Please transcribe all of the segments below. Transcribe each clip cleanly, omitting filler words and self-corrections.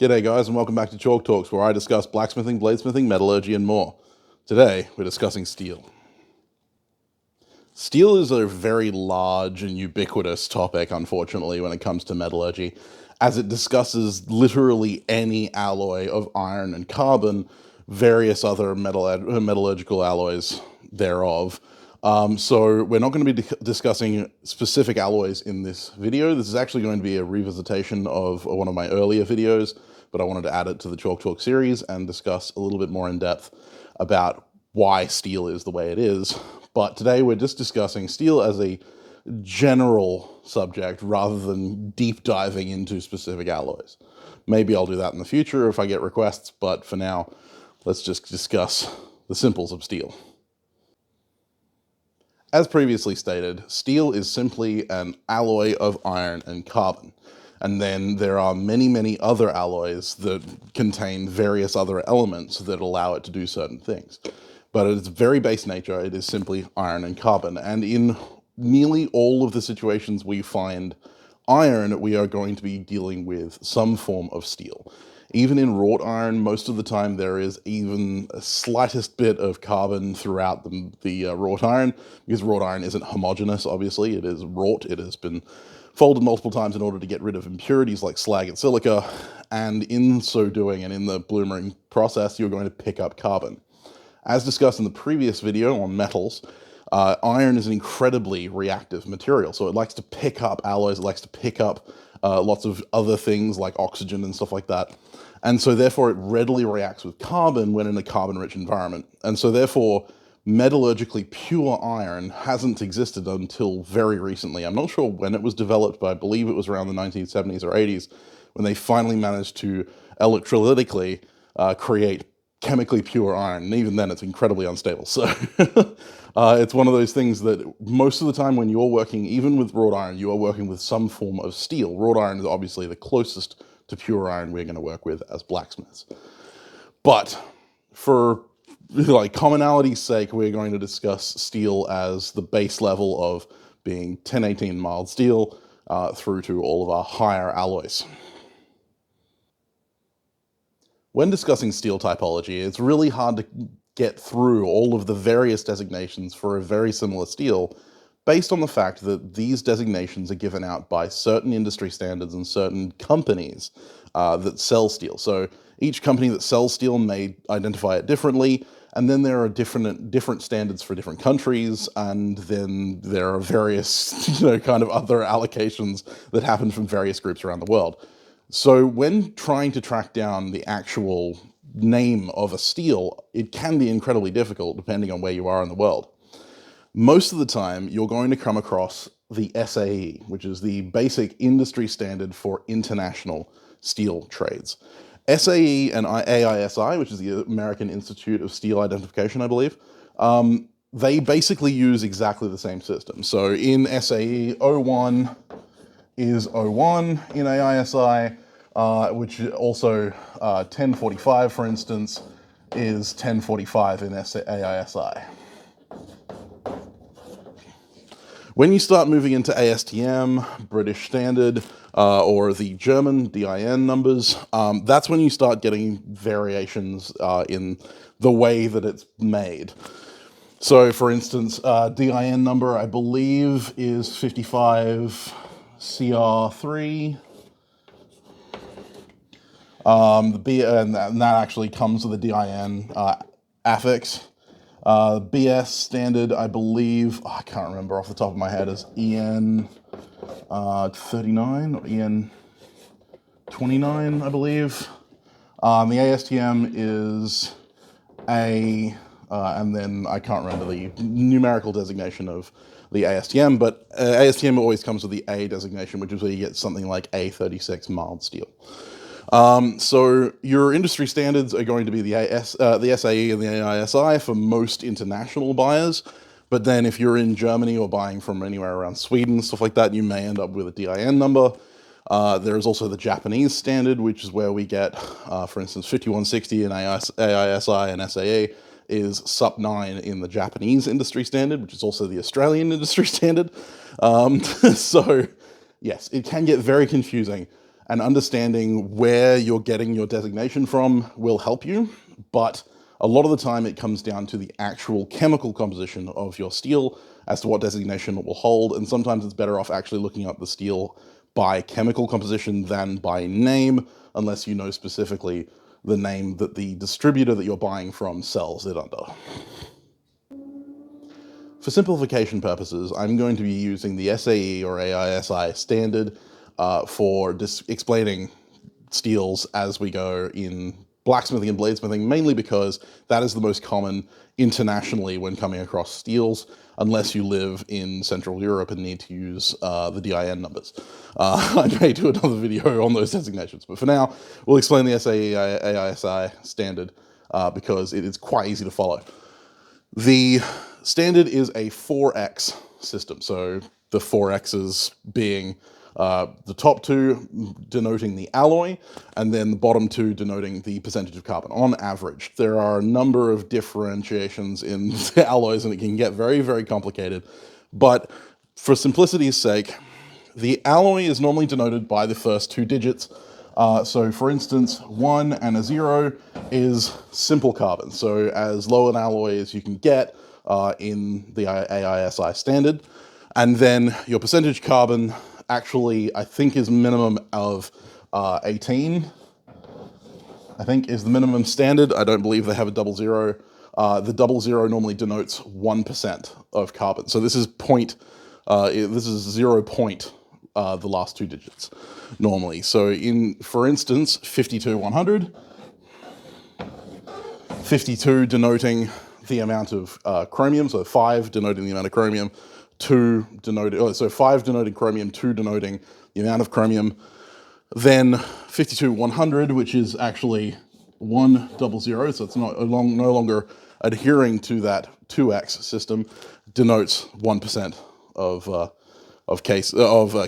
G'day guys and welcome back to Chalk Talks, where I discuss blacksmithing, bladesmithing, metallurgy and more. Today we're discussing steel. Steel is a very large and ubiquitous topic, unfortunately, when it comes to metallurgy, as it discusses literally any alloy of iron and carbon, various other metallurgical alloys thereof. So we're not going to be discussing specific alloys in this video. This is actually going to be a revisitation of one of my earlier videos, but I wanted to add it to the Chalk Talk series and discuss a little bit more in depth about why steel is the way it is. But today we're just discussing steel as a general subject rather than deep diving into specific alloys. Maybe I'll do that in the future if I get requests, but for now, let's just discuss the simples of steel. As previously stated, steel is simply an alloy of iron and carbon. And then there are many, many other alloys that contain various other elements that allow it to do certain things. But at its very base nature, it is simply iron and carbon. And in nearly all of the situations we find iron, we are going to be dealing with some form of steel. Even in wrought iron, most of the time there is even a slightest bit of carbon throughout the wrought iron, because wrought iron isn't homogeneous, obviously. It is wrought. It has been folded multiple times in order to get rid of impurities like slag and silica, and in so doing, and in the bloomering process, you're going to pick up carbon. As discussed in the previous video on metals, iron is an incredibly reactive material, so it likes to pick up alloys, it likes to pick up lots of other things like oxygen and stuff like that. And so therefore it readily reacts with carbon when in a carbon-rich environment. And so therefore metallurgically pure iron hasn't existed until very recently. I'm not sure when it was developed, but I believe it was around the 1970s or 80s when they finally managed to electrolytically create chemically pure iron, and even then it's incredibly unstable. So it's one of those things that most of the time when you're working, even with wrought iron, you are working with some form of steel. Wrought iron is obviously the closest to pure iron we're going to work with as blacksmiths. But for commonality's sake, we're going to discuss steel as the base level of being 1018 mild steel through to all of our higher alloys. When discussing steel typology, it's really hard to get through all of the various designations for a very similar steel based on the fact that these designations are given out by certain industry standards and certain companies that sell steel. So each company that sells steel may identify it differently, and then there are different standards for different countries, and then there are various kind of other allocations that happen from various groups around the world. So when trying to track down the actual name of a steel, it can be incredibly difficult depending on where you are in the world. Most of the time, you're going to come across the SAE, which is the basic industry standard for international steel trades. SAE and AISI, which is the American Institute of Steel Identification, I believe, they basically use exactly the same system. So in SAE, 01 is 01 in AISI, which also 1045, for instance, is 1045 in AISI. When you start moving into ASTM, British Standard, or the German DIN numbers, that's when you start getting variations in the way that it's made. So, for instance, DIN number, I believe, is 55 CR3. And that actually comes with a DIN affix. BS standard, I believe, I can't remember off the top of my head, is EN 39 or EN 29, I believe. The ASTM is A, and then I can't remember the numerical designation of the ASTM, but ASTM always comes with the A designation, which is where you get something like A36 mild steel. So your industry standards are going to be the SAE and the AISI for most international buyers, but then if you're in Germany or buying from anywhere around Sweden, stuff like that, you may end up with a DIN number. There is also the Japanese standard, which is where we get, for instance, 5160 in AISI and SAE is SUP 9 in the Japanese industry standard, which is also the Australian industry standard. So yes, it can get very confusing. and understanding where you're getting your designation from will help you, but a lot of the time it comes down to the actual chemical composition of your steel as to what designation it will hold, and sometimes it's better off actually looking up the steel by chemical composition than by name, unless you know specifically the name that the distributor that you're buying from sells it under. For simplification purposes, I'm going to be using the SAE or AISI standard for explaining steels as we go in blacksmithing and bladesmithing, mainly because that is the most common internationally when coming across steels, unless you live in Central Europe and need to use the DIN numbers. I may do another video on those designations, but for now, we'll explain the SAE AISI standard because it is quite easy to follow. The standard is a 4x system, so the 4x's being the top two denoting the alloy, and then the bottom two denoting the percentage of carbon on average. There are a number of differentiations in the alloys, and it can get very, very complicated. But for simplicity's sake, the alloy is normally denoted by the first two digits. So for instance, 1 and a 0 is simple carbon. So as low an alloy as you can get in the AISI standard. And then your percentage carbon actually, I think, is minimum of 18. I think is the minimum standard. I don't believe they have a 00. The 00 normally denotes 1% of carbon. So this is this is 0 point, the last two digits normally. So for instance, 52-100, 52 denoting the amount of chromium, so 5 denoting the amount of chromium, 2 denoting, so 5 denoting chromium, 2 denoting the amount of chromium. Then 52-100, which is actually 100, so it's no longer adhering to that 2x system, denotes 1% of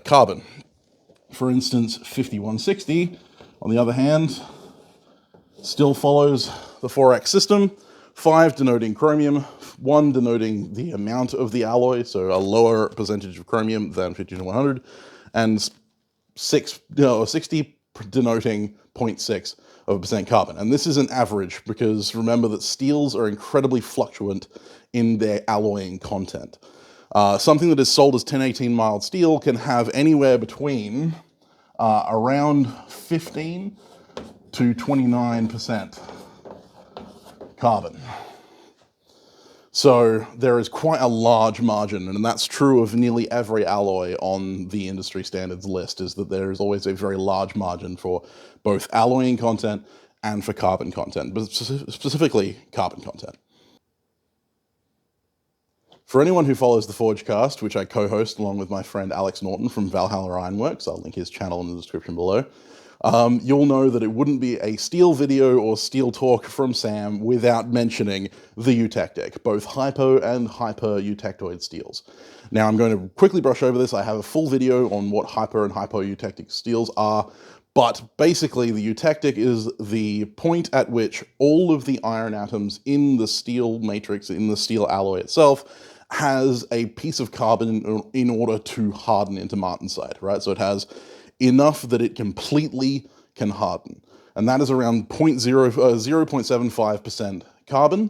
carbon. For instance, 5160, on the other hand, still follows the 4x system, 5 denoting chromium, 1 denoting the amount of the alloy, so a lower percentage of chromium than 50-100, and 60 denoting 0.6 of a percent carbon. And this is an average because remember that steels are incredibly fluctuant in their alloying content. Something that is sold as 1018 mild steel can have anywhere between around 15 to 29% carbon. So there is quite a large margin, and that's true of nearly every alloy on the industry standards list, is that there is always a very large margin for both alloying content and for carbon content, but specifically carbon content. For anyone who follows the Forgecast, which I co-host along with my friend Alex Norton from Valhalla Ironworks, I'll link his channel in the description below, you'll know that it wouldn't be a steel video or steel talk from Sam without mentioning the Eutectic, both hypo and hyper eutectoid steels. Now I'm going to quickly brush over this. I have a full video on what hyper and hypo eutectic steels are, but basically the Eutectic is the point at which all of the iron atoms in the steel matrix, in the steel alloy itself, has a piece of carbon in order to harden into martensite, right? So it has enough that it completely can harden. And that is around 0.75% carbon.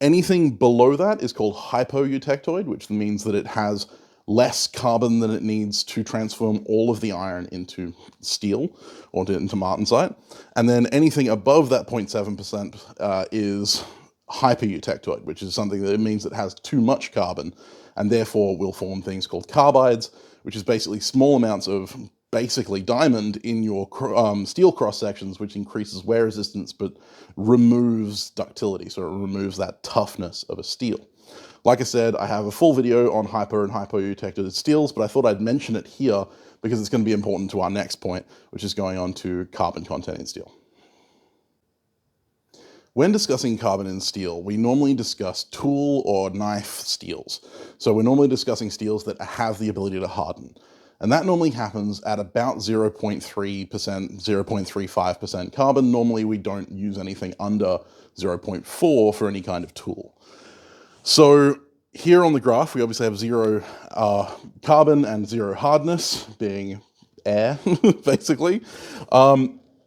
Anything below that is called hypoeutectoid, which means that it has less carbon than it needs to transform all of the iron into steel or into martensite. And then anything above that 0.7% is hypereutectoid, which is something that it means it has too much carbon and therefore will form things called carbides, which is basically small amounts of basically diamond in your steel cross sections, which increases wear resistance but removes ductility, so it removes that toughness of a steel. Like I said, I have a full video on hyper and hypoeutectoid steels, but I thought I'd mention it here because it's going to be important to our next point, which is going on to carbon content in steel. When discussing carbon in steel, we normally discuss tool or knife steels. So we're normally discussing steels that have the ability to harden. And that normally happens at about 0.3%, 0.35% carbon. Normally we don't use anything under 0.4 for any kind of tool. So here on the graph, we obviously have 0 carbon and 0 hardness, being air, basically.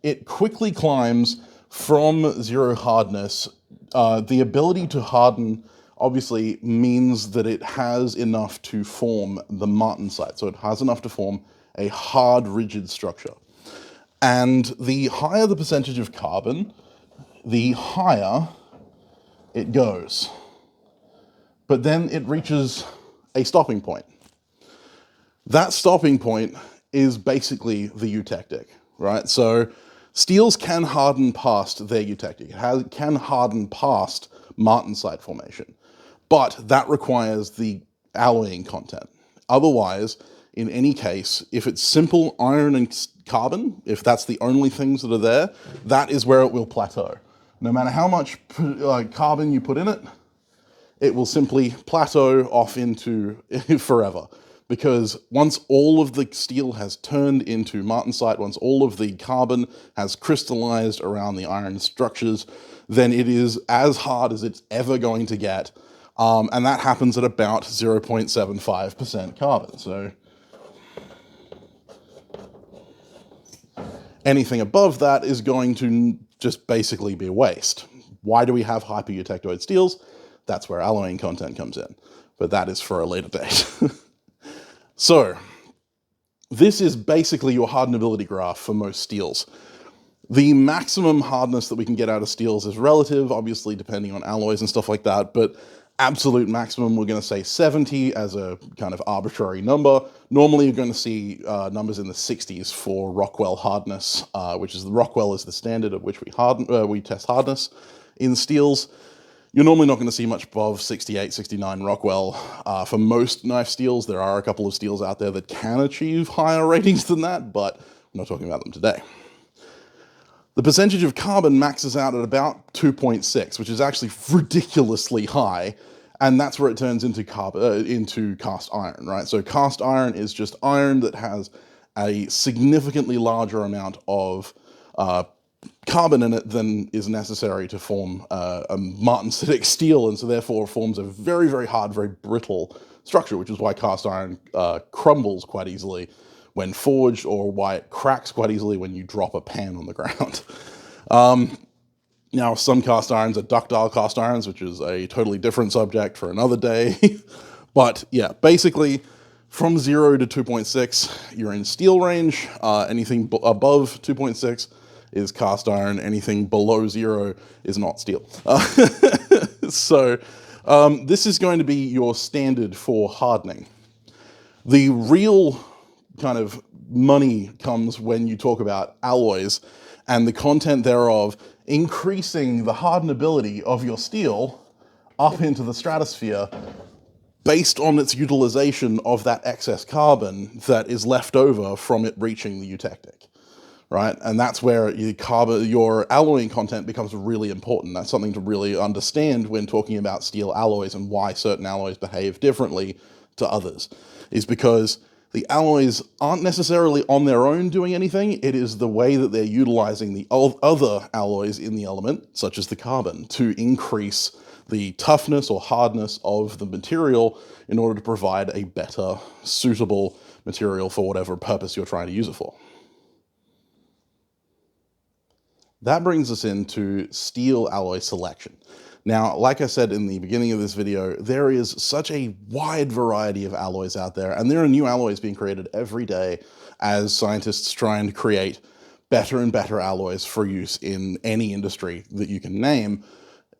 It quickly climbs from 0 hardness. The ability to harden obviously means that it has enough to form the martensite. So it has enough to form a hard, rigid structure. And the higher the percentage of carbon, the higher it goes. But then it reaches a stopping point. That stopping point is basically the eutectic, right? So steels can harden past their eutectic. It can harden past martensite formation. But that requires the alloying content. Otherwise, in any case, if it's simple iron and carbon, if that's the only things that are there, that is where it will plateau. No matter how much carbon you put in it, it will simply plateau off into forever. Because once all of the steel has turned into martensite, once all of the carbon has crystallized around the iron structures, then it is as hard as it's ever going to get. And that happens at about 0.75% carbon. So anything above that is going to just basically be a waste. Why do we have hyper-eutectoid steels? That's where alloying content comes in. But that is for a later date. So this is basically your hardenability graph for most steels. The maximum hardness that we can get out of steels is relative, obviously depending on alloys and stuff like that, but absolute maximum, we're going to say 70 as a kind of arbitrary number. Normally you're going to see numbers in the 60s for Rockwell hardness, which is Rockwell is the standard at which we test hardness in steels. You're normally not going to see much above 68, 69 Rockwell. For most knife steels, there are a couple of steels out there that can achieve higher ratings than that, but I'm not talking about them today. The percentage of carbon maxes out at about 2.6, which is actually ridiculously high, and that's where it turns into cast iron, right? So cast iron is just iron that has a significantly larger amount of carbon in it than is necessary to form a martensitic steel, and so therefore forms a very, very hard, very brittle structure, which is why cast iron crumbles quite easily when forged, or why it cracks quite easily when you drop a pan on the ground. Now, some cast irons are ductile cast irons, which is a totally different subject for another day. But yeah, basically, from 0 to 2.6, you're in steel range. Anything above 2.6 is cast iron. Anything below 0 is not steel. So this is going to be your standard for hardening. The real kind of money comes when you talk about alloys and the content thereof increasing the hardenability of your steel up into the stratosphere based on its utilization of that excess carbon that is left over from it reaching the eutectic, right? And that's where your alloying content becomes really important. That's something to really understand when talking about steel alloys and why certain alloys behave differently to others, is because the alloys aren't necessarily on their own doing anything. It is the way that they're utilizing the other alloys in the element, such as the carbon, to increase the toughness or hardness of the material in order to provide a better, suitable material for whatever purpose you're trying to use it for. That brings us into steel alloy selection. Now, like I said in the beginning of this video, there is such a wide variety of alloys out there, and there are new alloys being created every day as scientists try and create better and better alloys for use in any industry that you can name,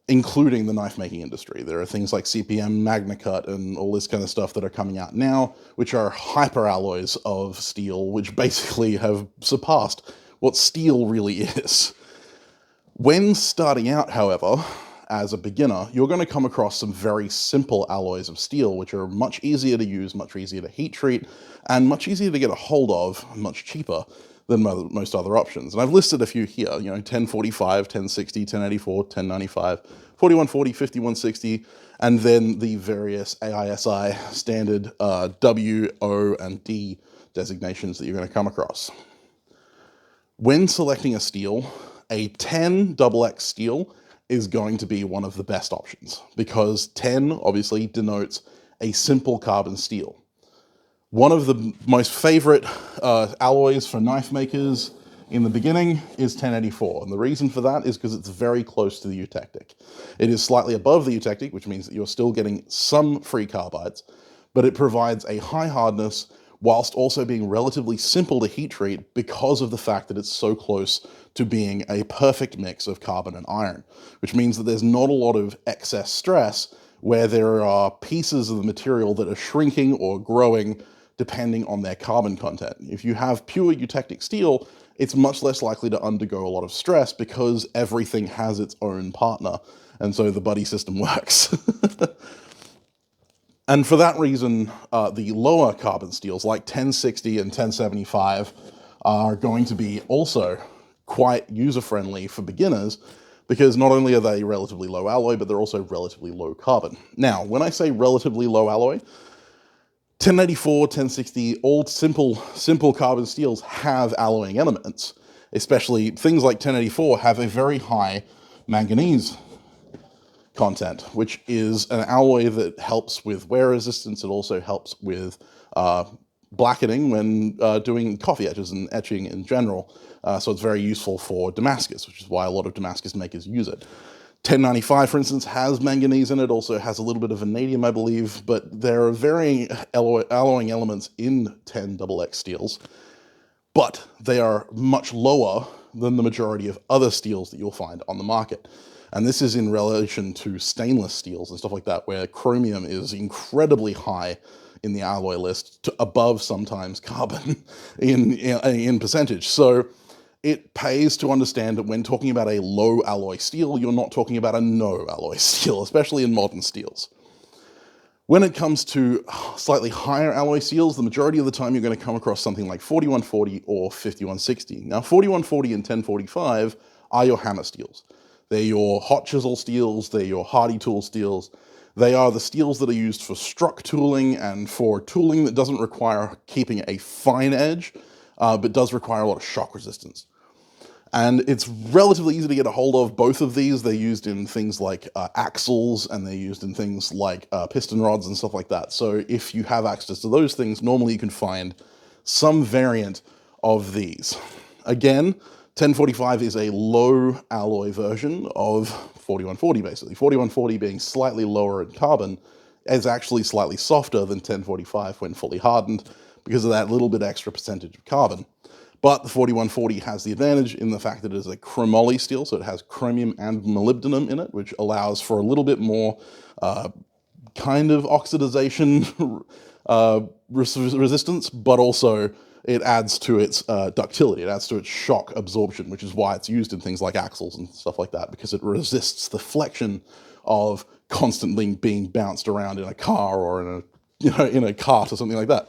including the knife-making industry. There are things like CPM, MagnaCut, and all this kind of stuff that are coming out now, which are hyper-alloys of steel, which basically have surpassed what steel really is. When starting out, however, as a beginner, you're going to come across some very simple alloys of steel, which are much easier to use, much easier to heat treat, and much easier to get a hold of, much cheaper than most other options. And I've listed a few here, 1045, 1060, 1084, 1095, 4140, 5160, and then the various AISI standard W, O, and D designations that you're going to come across. When selecting a steel, a 10 XX steel is going to be one of the best options, because 10 obviously denotes a simple carbon steel. One of the most favorite alloys for knife makers in the beginning is 1084, and the reason for that is because it's very close to the Eutectic. It is slightly above the Eutectic, which means that you're still getting some free carbides, but it provides a high hardness whilst also being relatively simple to heat treat because of the fact that it's so close to being a perfect mix of carbon and iron, which means that there's not a lot of excess stress where there are pieces of the material that are shrinking or growing depending on their carbon content. If you have pure eutectic steel, it's much less likely to undergo a lot of stress because everything has its own partner, and so the buddy system works. And for that reason, the lower carbon steels, like 1060 and 1075, are going to be also quite user-friendly for beginners, because not only are they relatively low alloy, but they're also relatively low carbon. Now, when I say relatively low alloy, 1084, 1060, all simple carbon steels have alloying elements. Especially things like 1084 have a very high manganese content, which is an alloy that helps with wear resistance. It also helps with blackening when doing coffee etches and etching in general. So it's very useful for Damascus, which is why a lot of Damascus makers use it. 1095, for instance, has manganese in it, also has a little bit of vanadium, I believe, but there are varying alloying elements in 10XX steels, but they are much lower than the majority of other steels that you'll find on the market. And this is in relation to stainless steels and stuff like that, where chromium is incredibly high in the alloy list, to above sometimes carbon in percentage. So it pays to understand that when talking about a low alloy steel, you're not talking about a no alloy steel, especially in modern steels. When it comes to slightly higher alloy steels, the majority of the time you're going to come across something like 4140 or 5160. Now, 4140 and 1045 are your hammer steels. They're your hot chisel steels, they're your hardy tool steels. They are the steels that are used for struck tooling and for tooling that doesn't require keeping a fine edge, but does require a lot of shock resistance. And it's relatively easy to get a hold of both of these. They're used in things like axles, and they're used in things like piston rods and stuff like that. So if you have access to those things, normally you can find some variant of these. Again, 1045 is a low alloy version of 4140, basically. 4140 being slightly lower in carbon is actually slightly softer than 1045 when fully hardened because of that little bit extra percentage of carbon. But the 4140 has the advantage in the fact that it is a chromoly steel, so it has chromium and molybdenum in it, which allows for a little bit more kind of oxidization resistance, but also it adds to its ductility, it adds to its shock absorption, which is why it's used in things like axles and stuff like that, because it resists the flexion of constantly being bounced around in a car or in a cart or something like that.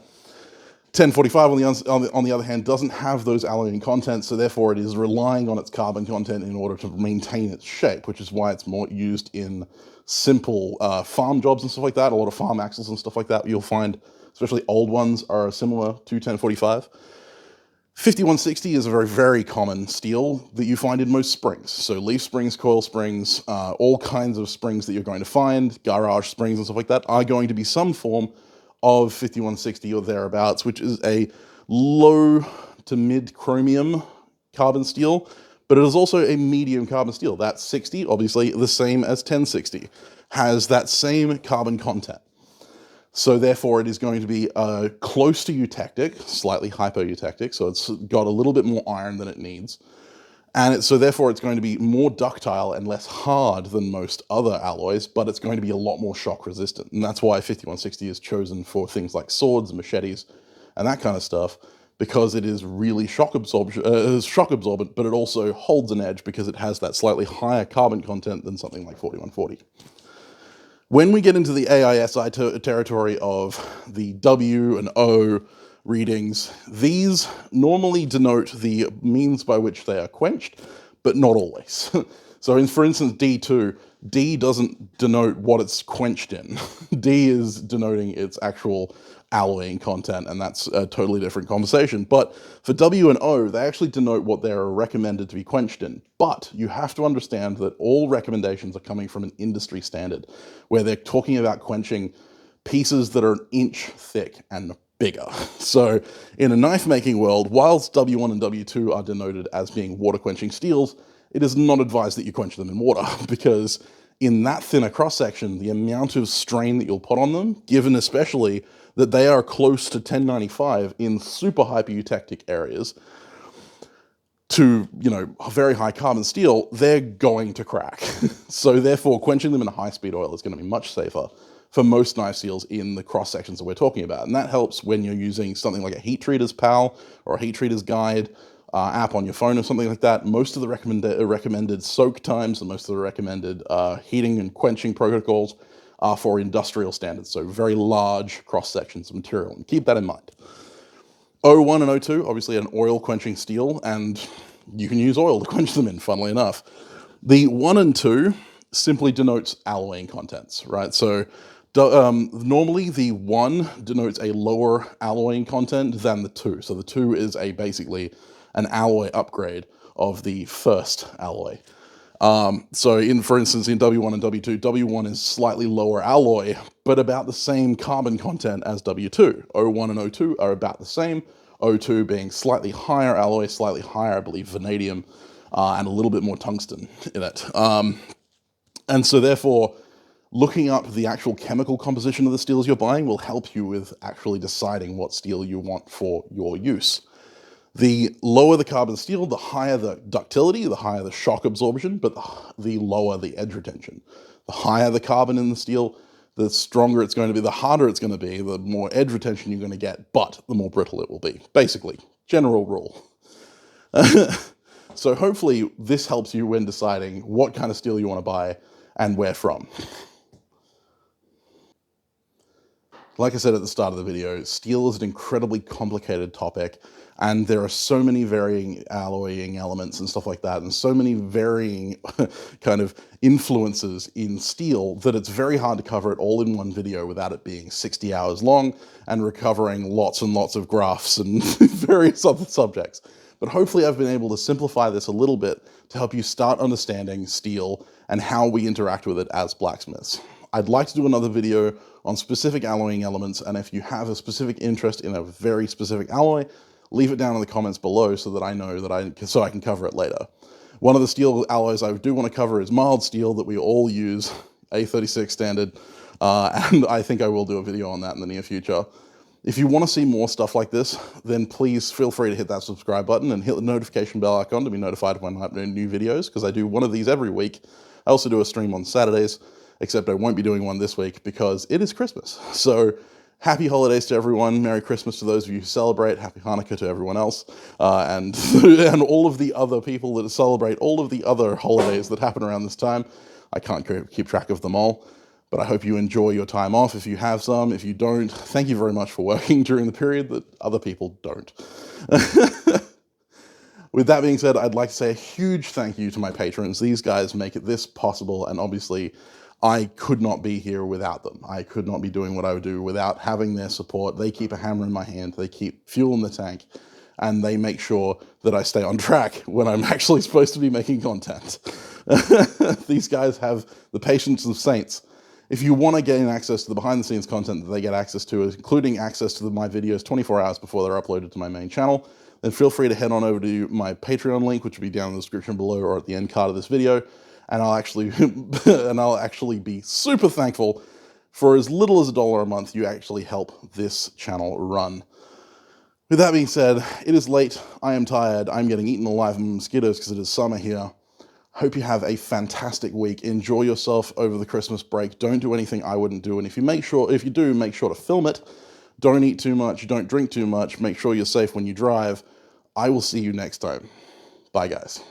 1045, on the other hand, doesn't have those alloying contents, so therefore it is relying on its carbon content in order to maintain its shape, which is why it's more used in simple farm jobs and stuff like that. A lot of farm axles and stuff like that you'll find, especially old ones, are similar to 1045. 5160 is a very, very common steel that you find in most springs. So leaf springs, coil springs, all kinds of springs that you're going to find, garage springs and stuff like that, are going to be some form of 5160 or thereabouts, which is a low to mid chromium carbon steel, but it is also a medium carbon steel. That 60, obviously the same as 1060, has that same carbon content. So therefore it is going to be close to eutectic, slightly hypo-eutectic, so it's got a little bit more iron than it needs. And so therefore it's going to be more ductile and less hard than most other alloys, but it's going to be a lot more shock resistant. And that's why 5160 is chosen for things like swords and machetes and that kind of stuff, because it is really shock absorbent, but it also holds an edge because it has that slightly higher carbon content than something like 4140. When we get into the AISI territory of the W and O readings, these normally denote the means by which they are quenched, but not always. So for instance, D2, D doesn't denote what it's quenched in. D is denoting its actual alloying content, and that's a totally different conversation. But for W and O, they actually denote what they're recommended to be quenched in. But you have to understand that all recommendations are coming from an industry standard, where they're talking about quenching pieces that are an inch thick and bigger. So in a knife making world, whilst W1 and W2 are denoted as being water quenching steels, it is not advised that you quench them in water, because in that thinner cross section, the amount of strain that you'll put on them, given especially that they are close to 1095 in super hyper eutectic areas to, very high carbon steel, they're going to crack. So therefore, quenching them in a high-speed oil is going to be much safer for most knife steels in the cross sections that we're talking about. And that helps when you're using something like a heat treater's pal or a heat treater's guide app on your phone or something like that. Most of the recommended soak times and most of the recommended heating and quenching protocols are for industrial standards, so very large cross sections of material. And keep that in mind. O1 and O2, obviously an oil quenching steel, and you can use oil to quench them in, funnily enough. The 1 and 2 simply denotes alloying contents, right? So normally the 1 denotes a lower alloying content than the 2. So the 2 is basically an alloy upgrade of the first alloy. So for instance, in W1 and W2, W1 is slightly lower alloy, but about the same carbon content as W2. O1 and O2 are about the same, O2 being slightly higher alloy, slightly higher, I believe, vanadium, and a little bit more tungsten in it. And so therefore, looking up the actual chemical composition of the steels you're buying will help you with actually deciding what steel you want for your use. The lower the carbon steel, the higher the ductility, the higher the shock absorption, but the lower the edge retention. The higher the carbon in the steel, the stronger it's going to be, the harder it's going to be, the more edge retention you're going to get, but the more brittle it will be. Basically, general rule. So hopefully this helps you when deciding what kind of steel you want to buy and where from. Like I said at the start of the video, steel is an incredibly complicated topic, and there are so many varying alloying elements and stuff like that, and so many varying kind of influences in steel that it's very hard to cover it all in one video without it being 60 hours long and recovering lots and lots of graphs and various other subjects. But hopefully I've been able to simplify this a little bit to help you start understanding steel and how we interact with it as blacksmiths. I'd like to do another video on specific alloying elements, and if you have a specific interest in a very specific alloy, leave it down in the comments below so that I know that so I can cover it later. One of the steel alloys I do want to cover is mild steel that we all use, A36 standard, and I think I will do a video on that in the near future. If you want to see more stuff like this, then please feel free to hit that subscribe button and hit the notification bell icon to be notified when I upload new videos, because I do one of these every week. I also do a stream on Saturdays, except I won't be doing one this week because it is Christmas. So happy holidays to everyone. Merry Christmas to those of you who celebrate. Happy Hanukkah to everyone else. And all of the other people that celebrate all of the other holidays that happen around this time. I can't keep track of them all, but I hope you enjoy your time off if you have some. If you don't, thank you very much for working during the period that other people don't. With that being said, I'd like to say a huge thank you to my patrons. These guys make this possible, and obviously I could not be here without them. I could not be doing what I would do without having their support. They keep a hammer in my hand, they keep fuel in the tank, and they make sure that I stay on track when I'm actually supposed to be making content. These guys have the patience of saints. If you want to gain access to the behind-the-scenes content that they get access to, including access to my videos 24 hours before they're uploaded to my main channel, then feel free to head on over to my Patreon link, which will be down in the description below or at the end card of this video, and I'll actually be super thankful. For as little as $1 a month, you actually help this channel run. With that being said, it is late, I am tired, I'm getting eaten alive by mosquitoes because it is summer here. Hope you have a fantastic week. Enjoy yourself over the Christmas break. Don't do anything I wouldn't do, and if you do, make sure to film it. Don't eat too much, don't drink too much, make sure you're safe when you drive. I will see you next time. Bye, guys.